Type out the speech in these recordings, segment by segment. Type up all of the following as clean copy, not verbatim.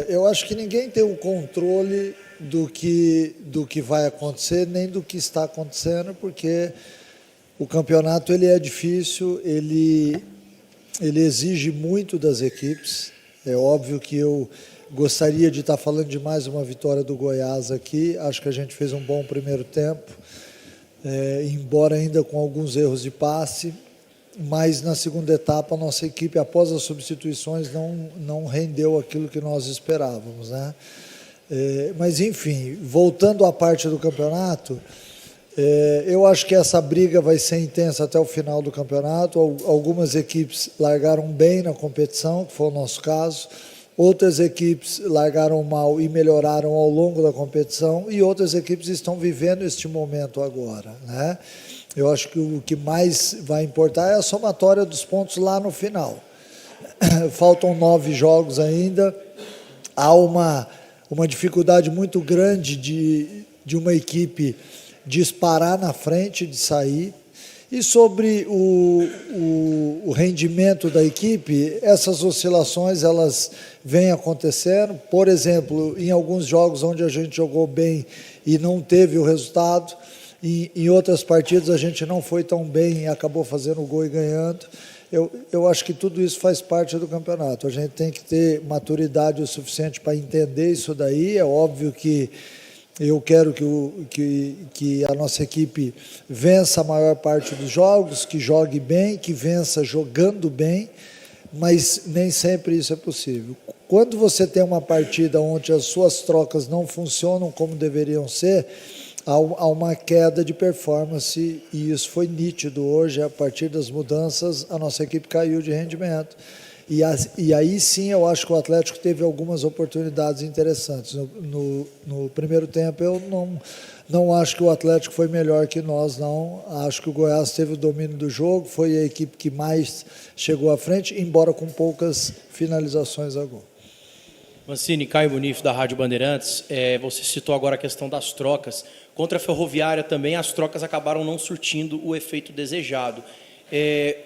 Eu acho que ninguém tem o controle do que vai acontecer, nem do que está acontecendo, porque o campeonato ele é difícil, ele exige muito das equipes. É óbvio que eu gostaria de estar falando de mais uma vitória do Goiás aqui. Acho que a gente fez um bom primeiro tempo, embora ainda com alguns erros de passe, mas na segunda etapa a nossa equipe, após as substituições, não rendeu aquilo que nós esperávamos, né? Mas enfim, voltando à parte do campeonato, eu acho que essa briga vai ser intensa até o final do campeonato. Algumas equipes largaram bem na competição, que foi o nosso caso, outras equipes largaram mal e melhoraram ao longo da competição, e outras equipes estão vivendo este momento agora, né? Eu acho que o que mais vai importar é a somatória dos pontos lá no final. Faltam 9 jogos ainda, há uma dificuldade muito grande de uma equipe disparar na frente, de sair. E sobre o rendimento da equipe, essas oscilações elas vêm acontecendo. Por exemplo, em alguns jogos onde a gente jogou bem e não teve o resultado, em outras partidas a gente não foi tão bem e acabou fazendo o gol e ganhando. Eu acho que tudo isso faz parte do campeonato. A gente tem que ter maturidade o suficiente para entender isso daí. É óbvio que eu quero que a nossa equipe vença a maior parte dos jogos, que jogue bem, que vença jogando bem, mas nem sempre isso é possível. Quando você tem uma partida onde as suas trocas não funcionam como deveriam ser, há uma queda de performance, e isso foi nítido hoje. A partir das mudanças, a nossa equipe caiu de rendimento. E aí sim eu acho que o Atlético teve algumas oportunidades interessantes. No primeiro tempo eu não acho que o Atlético foi melhor que nós, não. Acho que o Goiás teve o domínio do jogo, foi a equipe que mais chegou à frente, embora com poucas finalizações a gol. Mancini, Caio Bonifo, da Rádio Bandeirantes, você citou agora a questão das trocas. Contra a Ferroviária também as trocas acabaram não surtindo o efeito desejado.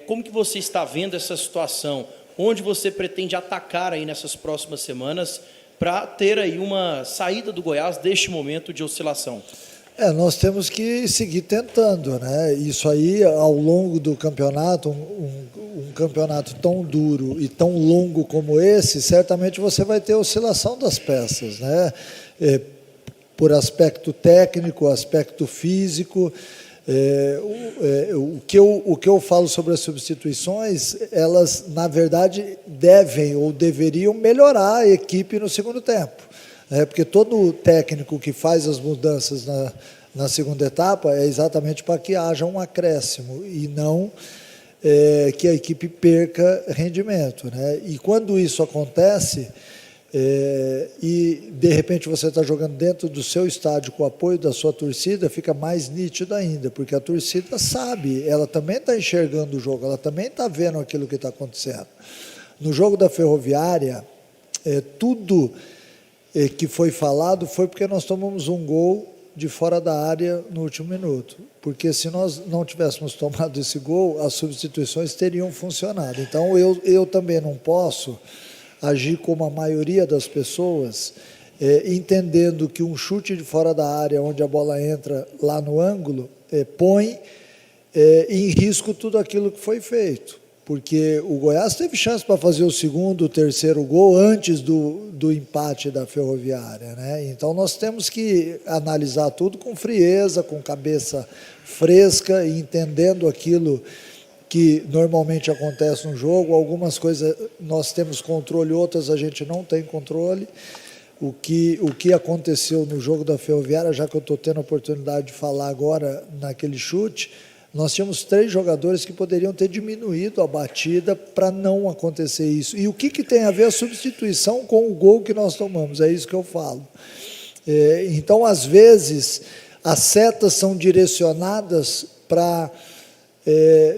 Como que você está vendo essa situação? Onde você pretende atacar aí nessas próximas semanas para ter aí uma saída do Goiás deste momento de oscilação? Nós temos que seguir tentando, né? Isso aí, ao longo do campeonato, um campeonato tão duro e tão longo como esse, certamente você vai ter oscilação das peças, né? Por aspecto técnico, aspecto físico. O que eu falo sobre as substituições, elas, na verdade, devem ou deveriam melhorar a equipe no segundo tempo. Porque todo técnico que faz as mudanças na segunda etapa é exatamente para que haja um acréscimo e não que a equipe perca rendimento, né? E quando isso acontece, e de repente você está jogando dentro do seu estádio com o apoio da sua torcida, fica mais nítido ainda, porque a torcida sabe, ela também está enxergando o jogo, ela também está vendo aquilo que está acontecendo. No jogo da Ferroviária, tudo que foi falado foi porque nós tomamos um gol de fora da área no último minuto, porque se nós não tivéssemos tomado esse gol, as substituições teriam funcionado. Então eu também não posso agir como a maioria das pessoas, entendendo que um chute de fora da área, onde a bola entra lá no ângulo, põe em risco tudo aquilo que foi feito. Porque o Goiás teve chance para fazer o segundo, o terceiro gol antes do empate da Ferroviária, né? Então nós temos que analisar tudo com frieza, com cabeça fresca, e entendendo aquilo que normalmente acontece no jogo. Algumas coisas nós temos controle, outras a gente não tem controle. O que aconteceu no jogo da Ferroviária, já que eu estou tendo a oportunidade de falar agora naquele chute, nós tínhamos 3 jogadores que poderiam ter diminuído a batida para não acontecer isso. E o que tem a ver a substituição com o gol que nós tomamos? É isso que eu falo. Então, às vezes, as setas são direcionadas para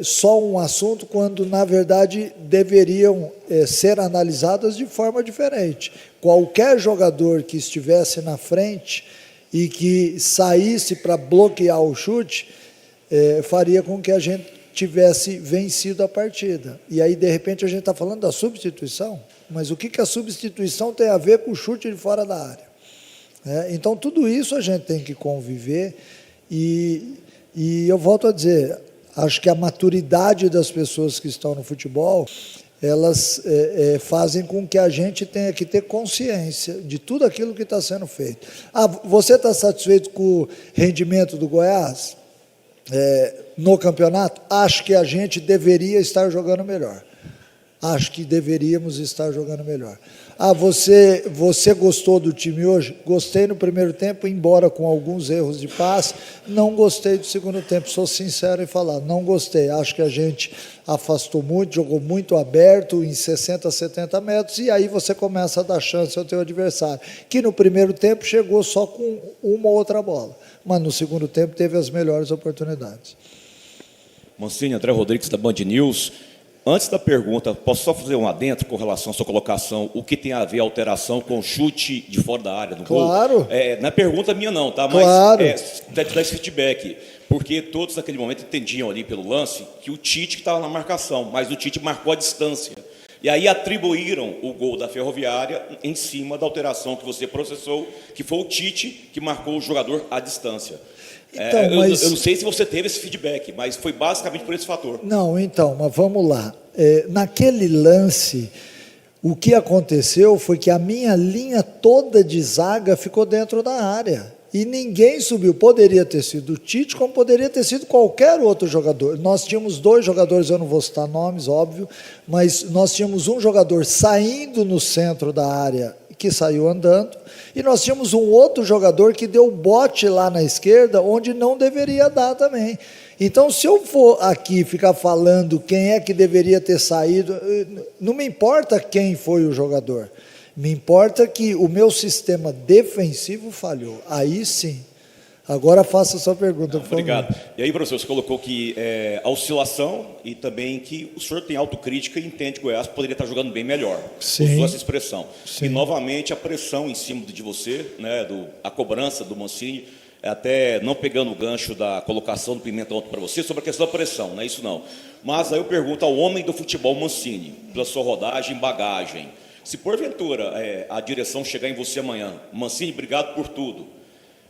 só um assunto, quando, na verdade, deveriam ser analisadas de forma diferente. Qualquer jogador que estivesse na frente e que saísse para bloquear o chute, faria com que a gente tivesse vencido a partida. E aí, de repente, a gente está falando da substituição, mas o que a substituição tem a ver com o chute de fora da área? Então, tudo isso a gente tem que conviver e eu volto a dizer, acho que a maturidade das pessoas que estão no futebol, elas fazem com que a gente tenha que ter consciência de tudo aquilo que está sendo feito. Você está satisfeito com o rendimento do Goiás no campeonato? Acho que a gente deveria estar jogando melhor. Acho que deveríamos estar jogando melhor. Você gostou do time hoje? Gostei no primeiro tempo, embora com alguns erros de passe. Não gostei do segundo tempo, sou sincero em falar. Não gostei. Acho que a gente afastou muito, jogou muito aberto, em 60, 70 metros, e aí você começa a dar chance ao teu adversário, que no primeiro tempo chegou só com uma ou outra bola, mas no segundo tempo teve as melhores oportunidades. Mancini, André Rodrigues, da Band News. Antes da pergunta, posso só fazer um adentro com relação à sua colocação, o que tem a ver a alteração com o chute de fora da área do gol? Claro. Não é pergunta minha não, tá? Mas claro. Te dar esse feedback, porque todos naquele momento entendiam ali pelo lance que o Tite estava na marcação, mas o Tite marcou a distância. E aí atribuíram o gol da Ferroviária em cima da alteração que você processou, que foi o Tite que marcou o jogador à distância. Então, eu não sei se você teve esse feedback, mas foi basicamente por esse fator. Não, então, mas vamos lá. Naquele lance, o que aconteceu foi que a minha linha toda de zaga ficou dentro da área. E ninguém subiu. Poderia ter sido o Tite, como poderia ter sido qualquer outro jogador. Nós tínhamos dois jogadores, eu não vou citar nomes, óbvio, mas nós tínhamos um jogador saindo no centro da área, que saiu andando, e nós tínhamos um outro jogador que deu bote lá na esquerda, onde não deveria dar também. Então, se eu for aqui ficar falando quem é que deveria ter saído, não me importa quem foi o jogador, me importa que o meu sistema defensivo falhou. Aí sim. Agora faça a sua pergunta, por favor. Obrigado. E aí, professor, você colocou que a oscilação e também que o senhor tem autocrítica e entende que o Goiás poderia estar jogando bem melhor. Sim. Usou essa expressão. Sim. E, novamente, a pressão em cima de você, né, a cobrança do Mancini, até não pegando o gancho da colocação do Pimenta ontem para você, sobre a questão da pressão, não é isso não. Mas aí eu pergunto ao homem do futebol Mancini, pela sua rodagem e bagagem, se porventura a direção chegar em você amanhã, Mancini, obrigado por tudo,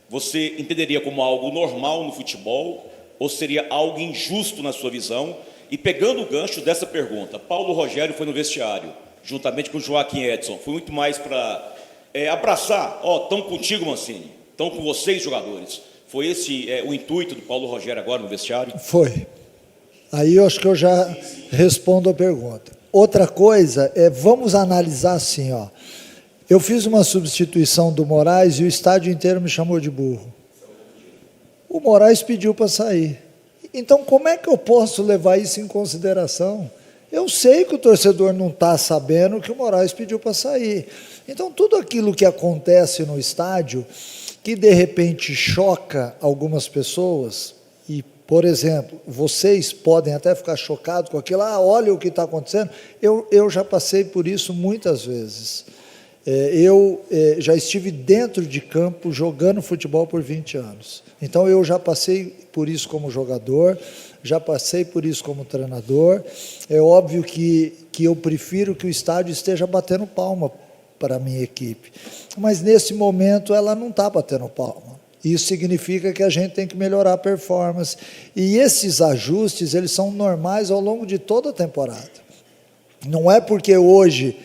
você entenderia como algo normal no futebol ou seria algo injusto na sua visão? E pegando o gancho dessa pergunta, Paulo Rogério foi no vestiário, juntamente com o Joaquim Edson, foi muito mais para abraçar, estão contigo, Mancini, estão com vocês, jogadores. Foi esse o intuito do Paulo Rogério agora no vestiário? Foi. Aí eu acho que eu já respondo a pergunta. Outra coisa vamos analisar assim, eu fiz uma substituição do Moraes e o estádio inteiro me chamou de burro. O Moraes pediu para sair. Então, como é que eu posso levar isso em consideração? Eu sei que o torcedor não está sabendo que o Moraes pediu para sair. Então, tudo aquilo que acontece no estádio, que de repente choca algumas pessoas, e, por exemplo, vocês podem até ficar chocados com aquilo, olha o que está acontecendo, eu já passei por isso muitas vezes. Eu já estive dentro de campo jogando futebol por 20 anos. Então, eu já passei por isso como jogador, já passei por isso como treinador. É óbvio que eu prefiro que o estádio esteja batendo palma para a minha equipe. Mas, nesse momento, ela não está batendo palma. Isso significa que a gente tem que melhorar a performance. E esses ajustes, eles são normais ao longo de toda a temporada. Não é porque hoje,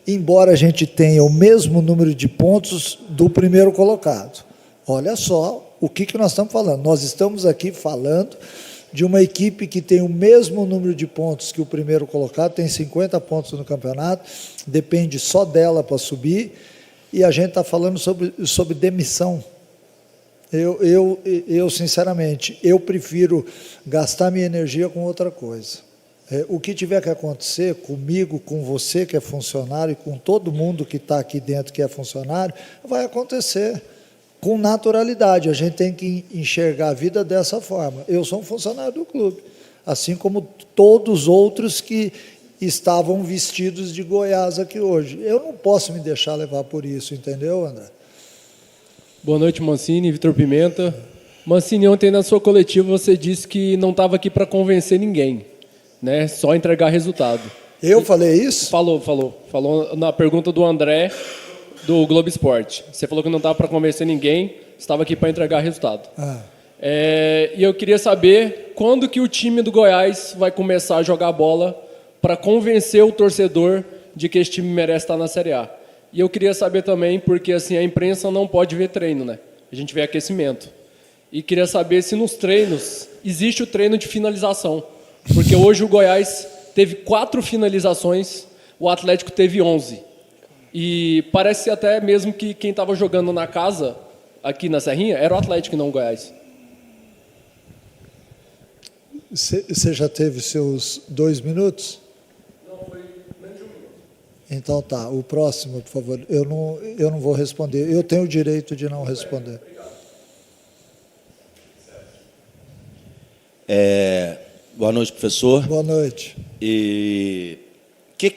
embora a gente tenha o mesmo número de pontos do primeiro colocado. Olha só o que nós estamos falando. Nós estamos aqui falando de uma equipe que tem o mesmo número de pontos que o primeiro colocado, tem 50 pontos no campeonato, depende só dela para subir, e a gente está falando sobre demissão. Eu, sinceramente, eu prefiro gastar minha energia com outra coisa. O que tiver que acontecer comigo, com você que é funcionário, e com todo mundo que está aqui dentro que é funcionário, vai acontecer com naturalidade. A gente tem que enxergar a vida dessa forma. Eu sou um funcionário do clube, assim como todos os outros que estavam vestidos de Goiás aqui hoje. Eu não posso me deixar levar por isso, entendeu, André? Boa noite, Mancini, Vitor Pimenta. Mancini, ontem na sua coletiva você disse que não estava aqui para convencer ninguém, né? Só entregar resultado. Eu falei isso? Falou na pergunta do André, do Globo Esporte. Você falou que não estava para convencer ninguém, estava aqui para entregar resultado. E eu queria saber quando que o time do Goiás vai começar a jogar bola para convencer o torcedor de que esse time merece estar na Série A. E eu queria saber também, porque assim, a imprensa não pode ver treino, né? A gente vê aquecimento. E queria saber se nos treinos existe o treino de finalização. Porque hoje o Goiás teve 4 finalizações, o Atlético teve 11. E parece até mesmo que quem estava jogando na casa, aqui na Serrinha, era o Atlético e não o Goiás. Você já teve seus 2 minutos? Não, foi menos de 1 minuto. Então tá, o próximo, por favor. Eu não vou responder. Eu tenho o direito de não responder. Boa noite, professor. Boa noite. E que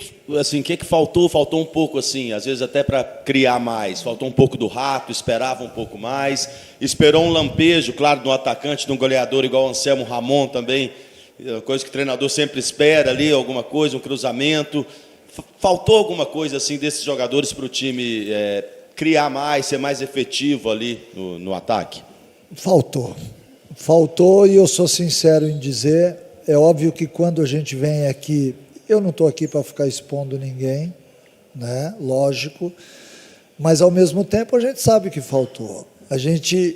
faltou? Faltou um pouco, assim, às vezes até para criar mais. Faltou um pouco do rato, esperava um pouco mais. Esperou um lampejo, claro, de um atacante, de um goleador igual o Anselmo Ramon também. Coisa que o treinador sempre espera ali, alguma coisa, um cruzamento. Faltou alguma coisa assim desses jogadores para o time criar mais, ser mais efetivo ali no ataque? Faltou, e eu sou sincero em dizer, é óbvio que quando a gente vem aqui, eu não estou aqui para ficar expondo ninguém, né? Lógico, mas ao mesmo tempo a gente sabe que faltou.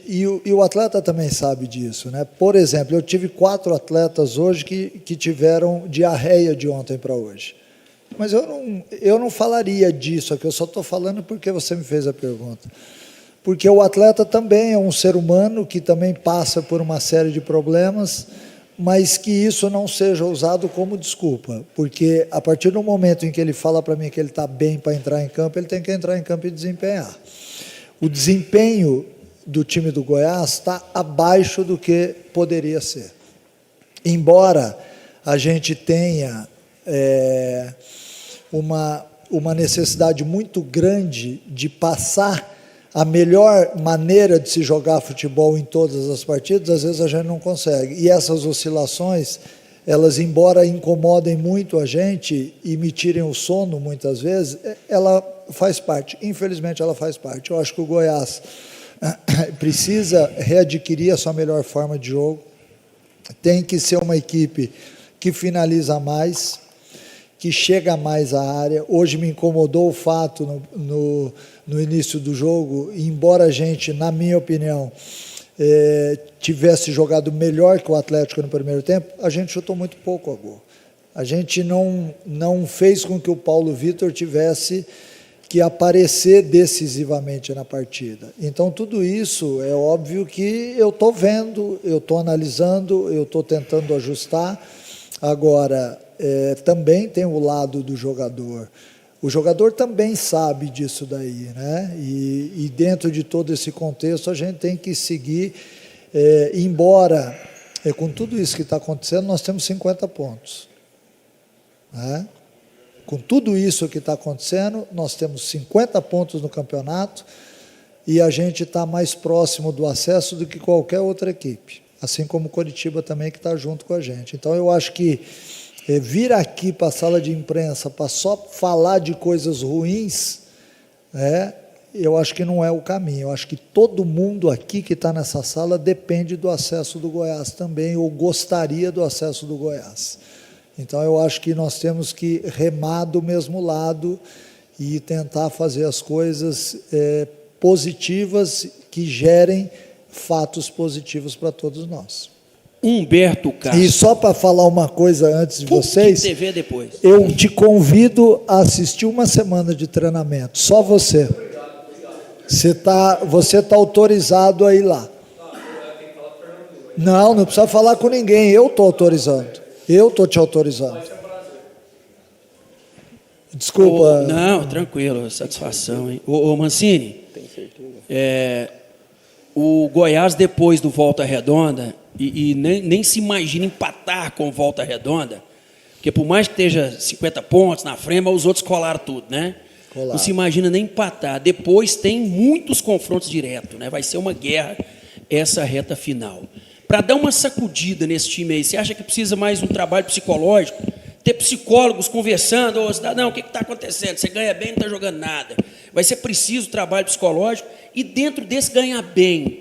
E o atleta também sabe disso, né? Por exemplo, eu tive 4 atletas hoje que tiveram diarreia de ontem para hoje. Mas eu não falaria disso aqui, eu só estou falando porque você me fez a pergunta. Porque o atleta também é um ser humano que também passa por uma série de problemas, mas que isso não seja usado como desculpa. Porque a partir do momento em que ele fala para mim que ele está bem para entrar em campo, ele tem que entrar em campo e desempenhar. O desempenho do time do Goiás está abaixo do que poderia ser. Embora a gente tenha uma necessidade muito grande de passar a melhor maneira de se jogar futebol em todas as partidas, às vezes a gente não consegue. E essas oscilações, elas, embora incomodem muito a gente e me tirem o sono muitas vezes, ela faz parte, infelizmente ela faz parte. Eu acho que o Goiás precisa readquirir a sua melhor forma de jogo, tem que ser uma equipe que finaliza mais, que chega mais à área. Hoje me incomodou o fato no início do jogo, embora a gente, na minha opinião, tivesse jogado melhor que o Atlético no primeiro tempo, a gente chutou muito pouco a gol. A gente não fez com que o Paulo Vitor tivesse que aparecer decisivamente na partida. Então, tudo isso é óbvio que eu estou vendo, eu estou analisando, eu estou tentando ajustar. Agora, também tem o lado do jogador. O jogador também sabe disso daí, né? E dentro de todo esse contexto, a gente tem que seguir, embora, com tudo isso que está acontecendo, nós temos 50 pontos. Né? Com tudo isso que está acontecendo, nós temos 50 pontos no campeonato e a gente está mais próximo do acesso do que qualquer outra equipe, assim como o Coritiba também, que está junto com a gente. Então, eu acho que vir aqui para a sala de imprensa para só falar de coisas ruins, eu acho que não é o caminho. Eu acho que todo mundo aqui que está nessa sala depende do acesso do Goiás também, ou gostaria do acesso do Goiás. Então, eu acho que nós temos que remar do mesmo lado e tentar fazer as coisas positivas que gerem fatos positivos para todos nós. Humberto Castro. E só para falar uma coisa antes de vocês, TV depois. eu te convido a assistir uma semana de treinamento, só você. Você tá autorizado a ir lá. Não precisa falar com ninguém, eu estou autorizando. Eu estou te autorizando. Desculpa. Não, tranquilo, satisfação, hein? Ô Mancini, o Goiás, depois do Volta Redonda, e nem se imagina empatar com Volta Redonda, porque por mais que esteja 50 pontos na frente, mas os outros colaram tudo, né? Colaram. Não se imagina nem empatar. Depois tem muitos confrontos diretos, né? Vai ser uma guerra essa reta final. Para dar uma sacudida nesse time aí, você acha que precisa mais um trabalho psicológico? Ter psicólogos conversando, ô cidadão, o que está acontecendo? Você ganha bem, não está jogando nada. Vai ser preciso trabalho psicológico, e dentro desse ganhar bem,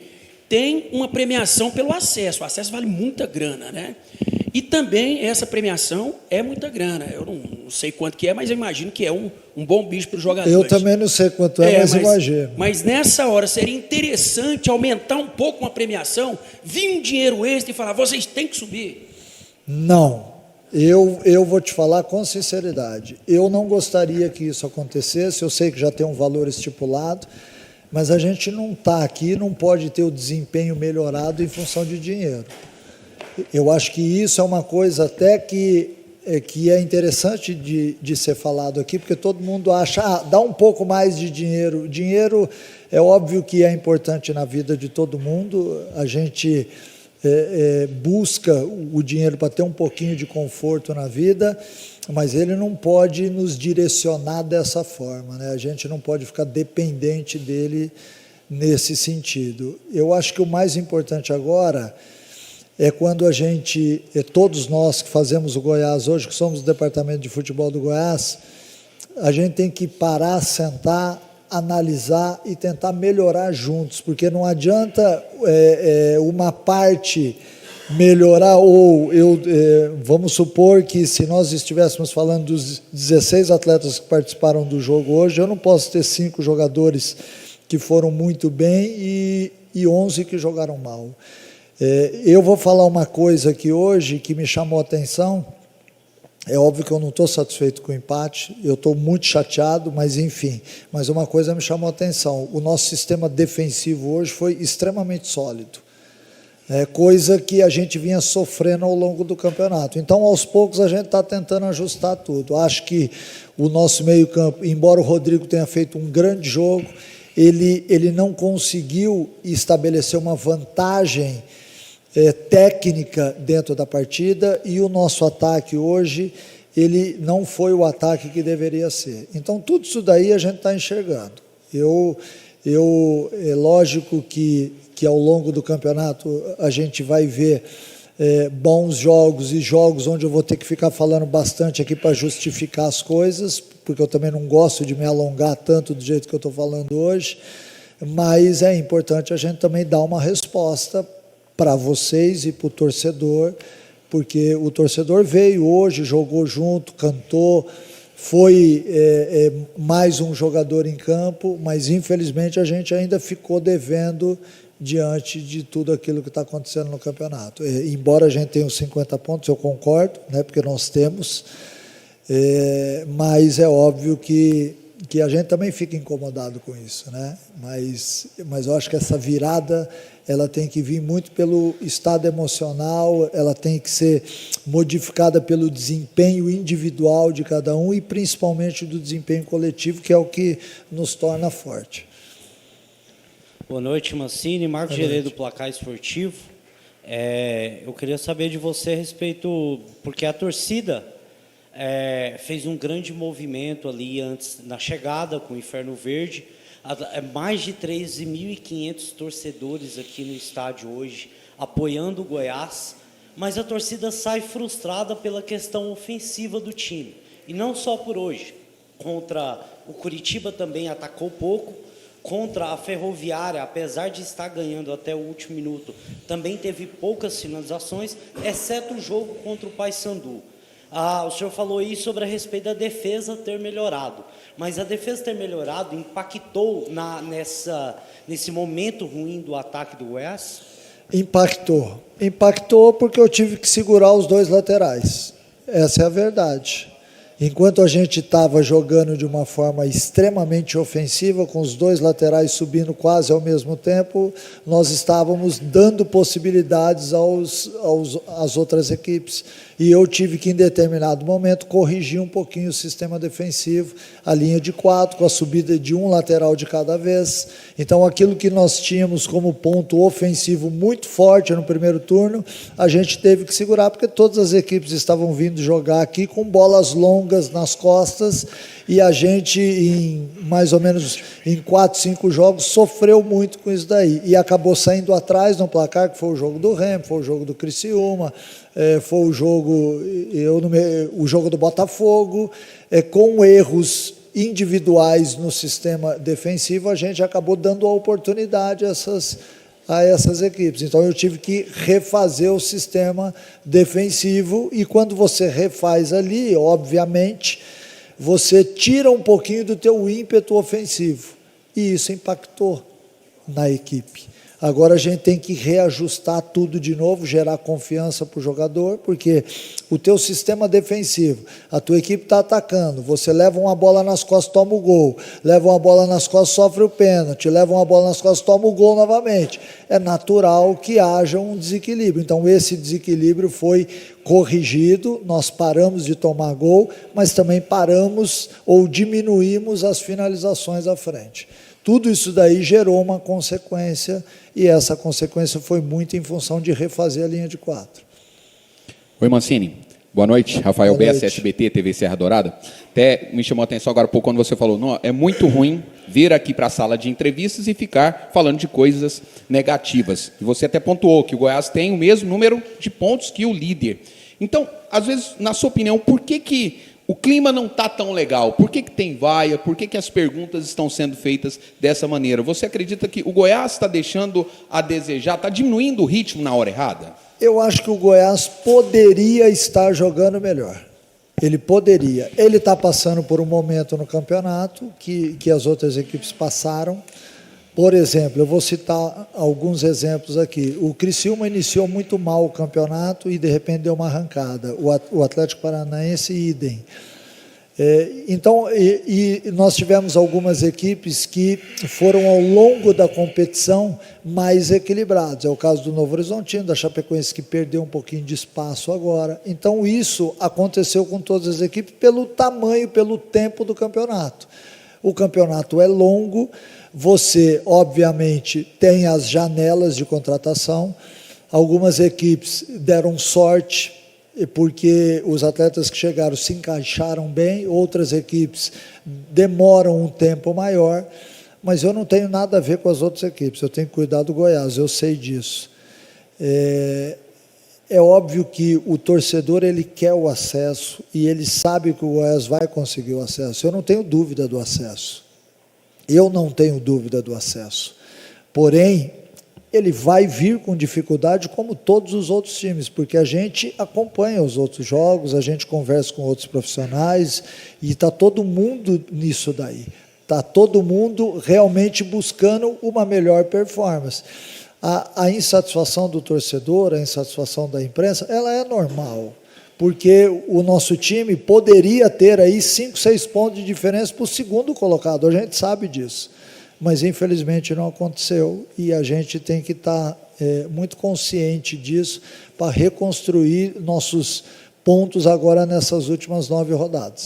tem uma premiação pelo acesso. O acesso vale muita grana, né? E também essa premiação é muita grana. Eu não sei quanto que é, mas eu imagino que é um bom bicho para os jogadores. Eu também não sei quanto é, mas imagino. Mas nessa hora seria interessante aumentar um pouco uma premiação, vir um dinheiro extra e falar, vocês têm que subir. Não. Eu vou te falar com sinceridade. Eu não gostaria que isso acontecesse. Eu sei que já tem um valor estipulado, mas a gente não está aqui, não pode ter o desempenho melhorado em função de dinheiro. Eu acho que isso é uma coisa até que é interessante de ser falado aqui, porque todo mundo acha, dá um pouco mais de dinheiro. Dinheiro é óbvio que é importante na vida de todo mundo, a gente busca o dinheiro para ter um pouquinho de conforto na vida, mas ele não pode nos direcionar dessa forma, né? A gente não pode ficar dependente dele nesse sentido. Eu acho que o mais importante agora é quando a gente, todos nós que fazemos o Goiás hoje, que somos do departamento de futebol do Goiás, a gente tem que parar, sentar, analisar e tentar melhorar juntos, porque não adianta uma parte melhorar, ou vamos supor que se nós estivéssemos falando dos 16 atletas que participaram do jogo hoje, eu não posso ter 5 jogadores que foram muito bem e 11 que jogaram mal. Eu vou falar uma coisa aqui hoje que me chamou a atenção. É óbvio que eu não estou satisfeito com o empate, eu estou muito chateado, mas enfim. Mas uma coisa me chamou a atenção: o nosso sistema defensivo hoje foi extremamente sólido, coisa que a gente vinha sofrendo ao longo do campeonato. Então, aos poucos, a gente está tentando ajustar tudo. Acho que o nosso meio-campo, embora o Rodrigo tenha feito um grande jogo, ele não conseguiu estabelecer uma vantagem técnica dentro da partida, e o nosso ataque hoje, ele não foi o ataque que deveria ser. Então, tudo isso daí a gente está enxergando. É lógico que ao longo do campeonato a gente vai ver bons jogos e jogos onde eu vou ter que ficar falando bastante aqui para justificar as coisas, porque eu também não gosto de me alongar tanto do jeito que eu estou falando hoje, mas é importante a gente também dar uma resposta para vocês e para o torcedor, porque o torcedor veio hoje, jogou junto, cantou, foi mais um jogador em campo, mas infelizmente a gente ainda ficou devendo diante de tudo aquilo que está acontecendo no campeonato. Embora a gente tenha os 50 pontos, eu concordo, né, porque nós temos, mas é óbvio que a gente também fica incomodado com isso, né? Mas eu acho que essa virada ela tem que vir muito pelo estado emocional, ela tem que ser modificada pelo desempenho individual de cada um e principalmente do desempenho coletivo, que é o que nos torna forte. Boa noite, Mancini. Marcos Gereiro, do Placar Esportivo. Eu queria saber de você a respeito, porque a torcida fez um grande movimento ali antes, na chegada com o Inferno Verde. Mais de 13.500 torcedores aqui no estádio hoje, apoiando o Goiás, mas a torcida sai frustrada pela questão ofensiva do time. E não só por hoje. Contra o Curitiba também atacou pouco, contra a Ferroviária, apesar de estar ganhando até o último minuto, também teve poucas finalizações, exceto o jogo contra o Paysandu. O senhor falou aí sobre a respeito da defesa ter melhorado, mas a defesa ter melhorado impactou nesse momento ruim do ataque do Goiás? Impactou porque eu tive que segurar os 2 laterais, essa é a verdade. Enquanto a gente estava jogando de uma forma extremamente ofensiva, com os 2 laterais subindo quase ao mesmo tempo, nós estávamos dando possibilidades às outras equipes. E eu tive que, em determinado momento, corrigir um pouquinho o sistema defensivo, a linha de 4, com a subida de um lateral de cada vez. Então, aquilo que nós tínhamos como ponto ofensivo muito forte no primeiro turno, a gente teve que segurar, porque todas as equipes estavam vindo jogar aqui com bolas longas, rugas nas costas, e a gente, em mais ou menos em 4, 5 jogos, sofreu muito com isso daí, e acabou saindo atrás no placar, que foi o jogo do Remo, foi o jogo do Criciúma, foi o jogo, o jogo do Botafogo, com erros individuais no sistema defensivo, a gente acabou dando a oportunidade a essas equipes. Então, eu tive que refazer o sistema defensivo, e quando você refaz ali, obviamente, você tira um pouquinho do teu ímpeto ofensivo, e isso impactou na equipe. Agora a gente tem que reajustar tudo de novo, gerar confiança para o jogador, porque o teu sistema defensivo, a tua equipe está atacando, você leva uma bola nas costas, toma o gol, leva uma bola nas costas, sofre o pênalti, leva uma bola nas costas, toma o gol novamente. É natural que haja um desequilíbrio. Então, esse desequilíbrio foi corrigido, nós paramos de tomar gol, mas também paramos ou diminuímos as finalizações à frente. Tudo isso daí gerou uma consequência, e essa consequência foi muito em função de refazer a linha de 4. Oi, Mancini. Boa noite. Rafael Boa Bessa, noite. SBT, TV Serra Dourada. Até me chamou a atenção agora há pouco quando você falou, não, é muito ruim vir aqui para a sala de entrevistas e ficar falando de coisas negativas. E você até pontuou que o Goiás tem o mesmo número de pontos que o líder. Então, às vezes, na sua opinião, por que o clima não está tão legal? Por que tem vaia? Por que as perguntas estão sendo feitas dessa maneira? Você acredita que o Goiás está deixando a desejar, está diminuindo o ritmo na hora errada? Eu acho que o Goiás poderia estar jogando melhor. Ele poderia. Ele está passando por um momento no campeonato que as outras equipes passaram. Por exemplo, eu vou citar alguns exemplos aqui. O Criciúma iniciou muito mal o campeonato e, de repente, deu uma arrancada. O Atlético Paranaense, idem. Então, nós tivemos algumas equipes que foram, ao longo da competição, mais equilibradas. É o caso do Novo Horizontino, da Chapecoense, que perdeu um pouquinho de espaço agora. Então, isso aconteceu com todas as equipes pelo tamanho, pelo tempo do campeonato. O campeonato é longo, você, obviamente, tem as janelas de contratação. Algumas equipes deram sorte, porque os atletas que chegaram se encaixaram bem, outras equipes demoram um tempo maior, mas eu não tenho nada a ver com as outras equipes, eu tenho que cuidar do Goiás, eu sei disso. É óbvio que o torcedor, ele quer o acesso, e ele sabe que o Goiás vai conseguir o acesso. Eu não tenho dúvida do acesso. Eu não tenho dúvida do acesso. Porém, ele vai vir com dificuldade, como todos os outros times, porque a gente acompanha os outros jogos, a gente conversa com outros profissionais, e está todo mundo nisso daí. Está todo mundo realmente buscando uma melhor performance. A insatisfação do torcedor, a insatisfação da imprensa, ela é normal, porque o nosso time poderia ter aí 5, 6 pontos de diferença para o segundo colocado, a gente sabe disso, mas infelizmente não aconteceu, e a gente tem que estar muito consciente disso para reconstruir nossos pontos agora nessas últimas 9 rodadas.